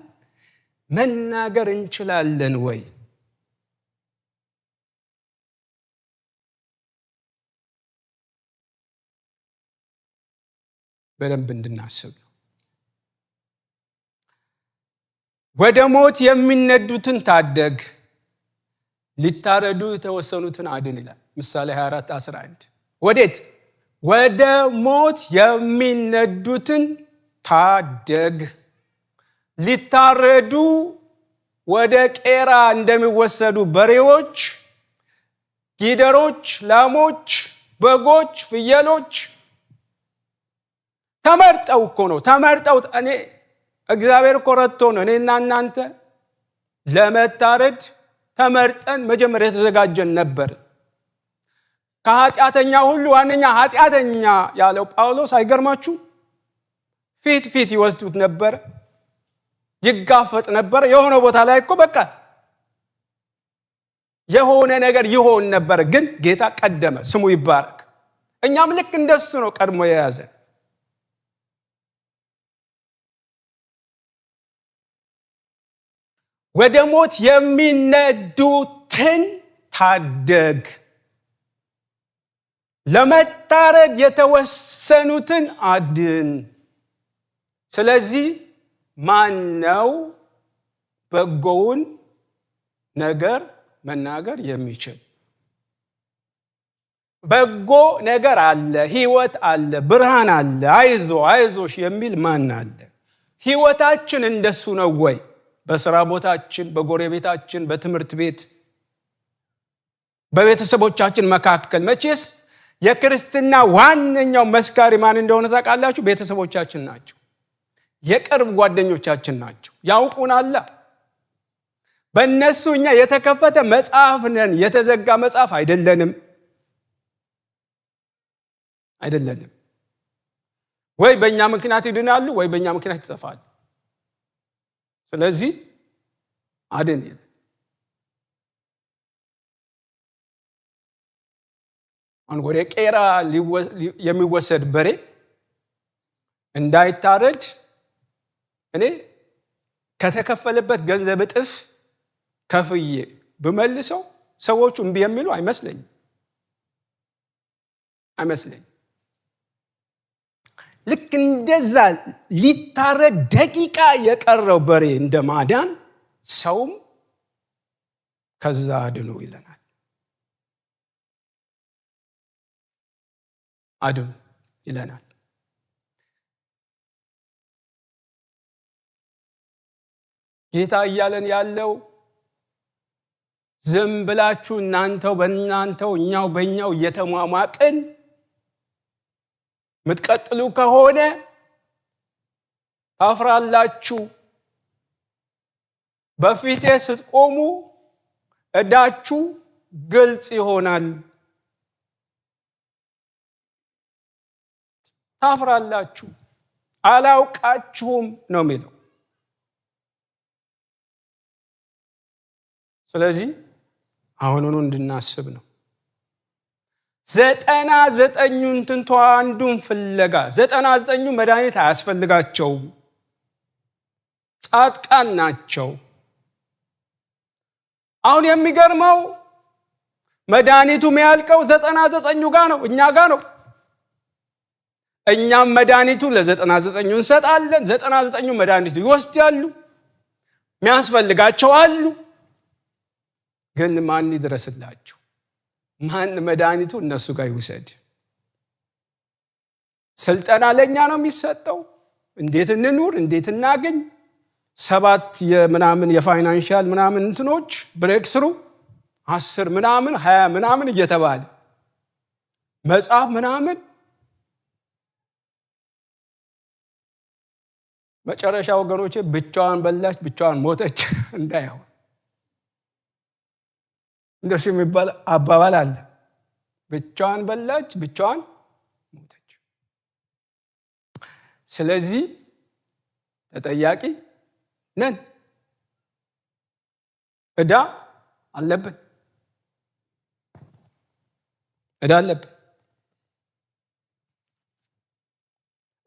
መናገር እንችላለን ወይ? በደንብ እንድናስብ ነው። ወደ ሞት የሚነዱትን ታደግ፣ ሊታረዱ የተወሰኑትን አድን ይላል ምሳሌ 24:11 ወዴት? ወደ ሞት የሚነዱትን ታደግ፣ ሊታረዱ ወደ ቄራ እንደሚወሰዱ በሬዎች፣ ጊደሮች፣ ላሞች፣ በጎች፣ ፍየሎች ተመርጠው እኮ ነው። ተመርጠው እኔ እግዚአብሔር እኮ ረድቶን ነው እኔና እናንተ ለመታረድ ተመርጠን መጀመሪያ የተዘጋጀን ነበር። ከኃጢአተኛ ሁሉ ዋነኛ ኃጢአተኛ ያለው ጳውሎስ አይገርማችሁ? ፊት ይወስዱት ነበር፣ ይጋፈጥ ነበር። የሆነ ቦታ ላይ እኮ በቃ የሆነ ነገር ይሆን ነበር፣ ግን ጌታ ቀደመ፣ ስሙ ይባረክ። እኛም ልክ እንደሱ ነው ቀድሞ የያዘ። ወደ ሞት የሚነዱትን ታደግ፣ ለመታረድ የተወሰኑትን አድን። ስለዚህ ማን ነው በጎውን ነገር መናገር የሚችል? በጎ ነገር አለ፣ ህይወት አለ፣ ብርሃን አለ፣ አይዞሽ የሚል ማን አለ? ህይወታችን እንደሱ ነው ወይ? በስራ ቦታችን፣ በጎረቤታችን፣ በትምህርት ቤት፣ በቤተሰቦቻችን መካከል መቼስ የክርስትና ዋነኛው መስካሪ ማን እንደሆነ ታውቃላችሁ? ቤተሰቦቻችን ናቸው። የቅርብ ጓደኞቻችን ናቸው። ያውቁናል። በእነሱ እኛ የተከፈተ መጽሐፍ ነን፣ የተዘጋ መጽሐፍ አይደለንም። ወይ በእኛ ምክንያት ይድናሉ፣ ወይ በእኛ ምክንያት ይጠፋሉ። ስለዚህ አድን ይላል። ወደ ቄራ የሚወሰድ በሬ እንዳይታረድ እኔ ከተከፈለበት ገንዘብ እጥፍ ከፍዬ ብመልሰው ሰዎቹ እምቢ የሚሉ አይመስለኝም። ልክ እንደዛ ሊታረድ ደቂቃ የቀረው በሬ እንደማዳን ሰውም ከዛ አድኑ ይለናል። አድኑ ይለናል። ጌታ እያለን ያለው ዝም ብላችሁ እናንተው በእናንተው እኛው በእኛው እየተሟሟቅን ምትቀጥሉ ከሆነ ታፍራላችሁ። በፊቴ ስትቆሙ እዳችሁ ግልጽ ይሆናል። ታፍራላችሁ፣ አላውቃችሁም ነው የሚለው። ስለዚህ አሁኑኑ እንድናስብ ነው። 99ን ትንቶ አንዱን ፍለጋ 99ኙ መድኃኒት አያስፈልጋቸውም፣ ጻድቃን ናቸው። አሁን የሚገርመው መድኃኒቱ የሚያልቀው 99ኙ ጋር ነው፣ እኛ ጋር ነው። እኛም መድኃኒቱ ለ99ኙ እንሰጣለን። 99ኙ መድኃኒቱ ይወስዳሉ፣ የሚያስፈልጋቸው አሉ። ግን ማን ይድረስላቸው? ማን መድኃኒቱ እነሱ ጋር ይውሰድ? ስልጠና ለኛ ነው የሚሰጠው። እንዴት እንኑር፣ እንዴት እናገኝ፣ 7 የምናምን የፋይናንሻል ምናምን እንትኖች ብሬክ ስሩ 10 ምናምን 20 ምናምን እየተባለ መጽሐፍ ምናምን መጨረሻ ወገኖቼ ብቻዋን በላች ብቻዋን ሞተች እንዳይሆን እንደሱ የሚባል አባባል አለ። ብቻዋን በላች ብቻዋን ሞተች። ስለዚህ ተጠያቂ ነን። ዕዳ አለብን፣ ዕዳ አለብን፣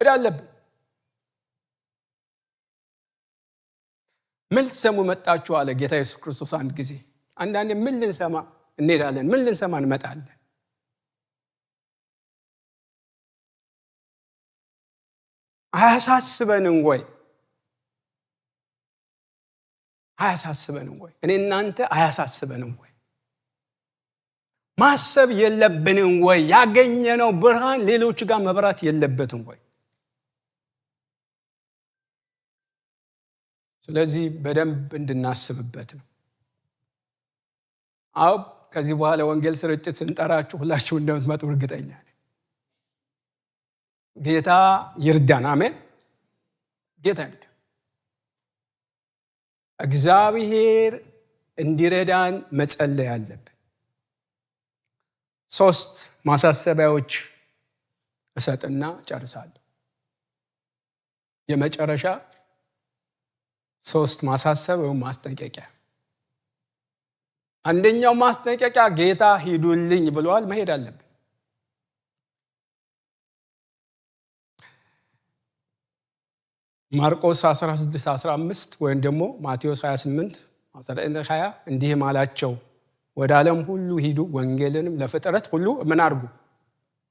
ዕዳ አለብን። ምን ልትሰሙ መጣችሁ አለ ጌታ ኢየሱስ ክርስቶስ አንድ ጊዜ። አንዳንዴ ምን ልንሰማ እንሄዳለን፣ ምን ልንሰማ እንመጣለን። አያሳስበንም ወይ? አያሳስበንም ወይ? እኔ እናንተ አያሳስበንም ወይ? ማሰብ የለብንም ወይ? ያገኘነው ብርሃን ሌሎች ጋር መብራት የለበትም ወይ? ስለዚህ በደንብ እንድናስብበት ነው። አው ከዚህ በኋላ ወንጌል ስርጭት ስንጠራችሁ ሁላችሁ እንደምትመጡ እርግጠኛ ነኝ። ጌታ ይርዳን። አሜን። ጌታ ይርዳን። እግዚአብሔር እንዲረዳን መጸለይ አለብን። 3 ማሳሰቢያዎች እሰጥና ጨርሳለሁ። የመጨረሻ 3 ማሳሰቢያ ወይም ማስጠንቀቂያ። አንደኛው ማስጠንቀቂያ ጌታ ሂዱልኝ ብሏል፣ መሄድ አለብን። ማርቆስ 16:15 ወይም ደግሞ ማቴዎስ 28:19-20 እንዲህም አላቸው፣ ወደ ዓለም ሁሉ ሂዱ፣ ወንጌልንም ለፍጥረት ሁሉ ምን አድርጉ?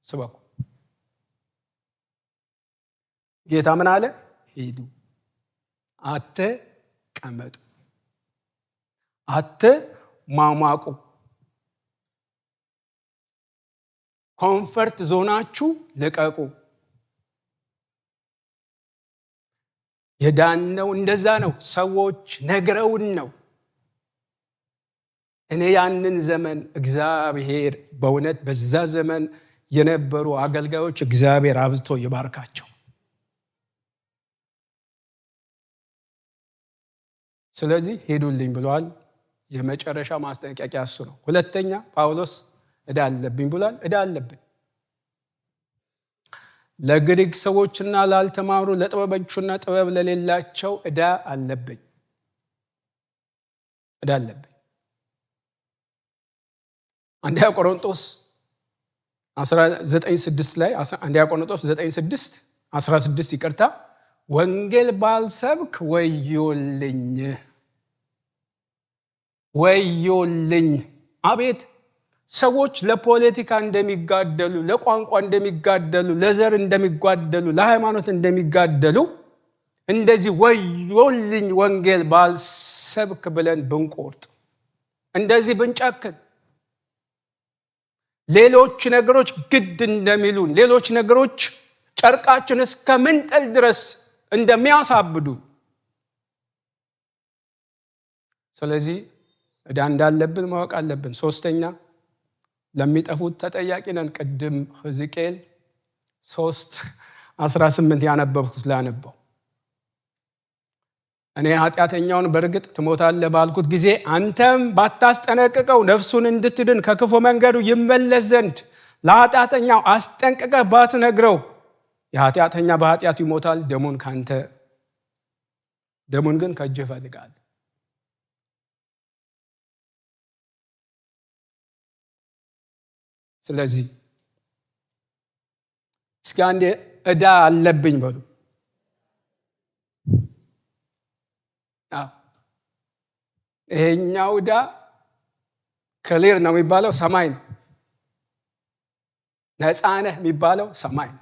ስበኩ። ጌታ ምን አለ? ሂዱ፣ አትቀመጡ፣ አትሟሟቁ። ኮንፈርት ዞናችሁ ልቀቁ። የዳነው እንደዛ ነው። ሰዎች ነግረውን ነው። እኔ ያንን ዘመን እግዚአብሔር በእውነት በዛ ዘመን የነበሩ አገልጋዮች እግዚአብሔር አብዝቶ ይባርካቸው። ስለዚህ ሄዱልኝ ብሏል። የመጨረሻ ማስጠንቀቂያ እሱ ነው። ሁለተኛ ጳውሎስ ዕዳ አለብኝ ብሏል። ዕዳ አለብን። ለግሪክ ሰዎችና ላልተማሩ ለጥበበኞችና ጥበብ ለሌላቸው ዕዳ አለብኝ። ዕዳ አለብኝ። አንደኛ ቆሮንቶስ 19:6 ላይ አንደኛ ቆሮንቶስ 9:6 16 ይቅርታ፣ ወንጌል ባልሰብክ ወዮልኝ፣ ወዮልኝ። አቤት ሰዎች ለፖለቲካ እንደሚጋደሉ፣ ለቋንቋ እንደሚጋደሉ፣ ለዘር እንደሚጋደሉ፣ ለሃይማኖት እንደሚጋደሉ እንደዚህ ወዮልኝ ወንጌል ባልሰብክ ብለን ብንቆርጥ፣ እንደዚህ ብንጨክን፣ ሌሎች ነገሮች ግድ እንደሚሉን፣ ሌሎች ነገሮች ጨርቃችን እስከ ምንጥል ድረስ እንደሚያሳብዱ፣ ስለዚህ ዕዳ እንዳለብን ማወቅ አለብን። 3ኛ ለሚጠፉት ተጠያቂ ነን። ቅድም ሕዝቅኤል 3:18 ያነበብኩት ላነበው፣ እኔ ኃጢአተኛውን በእርግጥ ትሞታለህ ባልኩት ጊዜ አንተም ባታስጠነቅቀው ነፍሱን እንድትድን ከክፉ መንገዱ ይመለስ ዘንድ ለኃጢአተኛው አስጠንቅቀህ ባትነግረው የኃጢአተኛ በኃጢአቱ ይሞታል፣ ደሙን ግን ከእጅህ እፈልጋለሁ። ስለዚህ እስኪ አንዴ ዕዳ አለብኝ በሉ። ይሄኛው ዕዳ ክሊር ነው የሚባለው ሰማይ ነው። ነፃ ነህ የሚባለው ሰማይ ነው።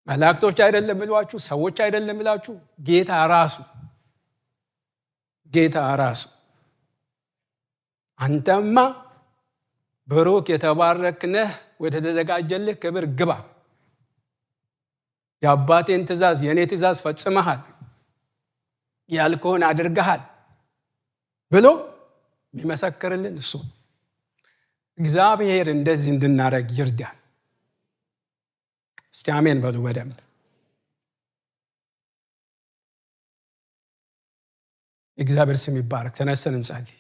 መላእክቶች አይደለም የሚሏችሁ፣ ሰዎች አይደለም የሚላችሁ፣ ጌታ ራሱ አንተማ ብሩክ የተባረክ ነህ፣ ወደ ተዘጋጀልህ ክብር ግባ፣ የአባቴን ትእዛዝ የኔ ትእዛዝ ፈጽመሃል፣ ያልከውን አድርገሃል ብሎ የሚመሰክርልን እሱ። እግዚአብሔር እንደዚህ እንድናረግ ይርዳል። እስቲ አሜን በሉ በደንብ። እግዚአብሔር ስም ይባረክ። ተነስተን እንጸልይ።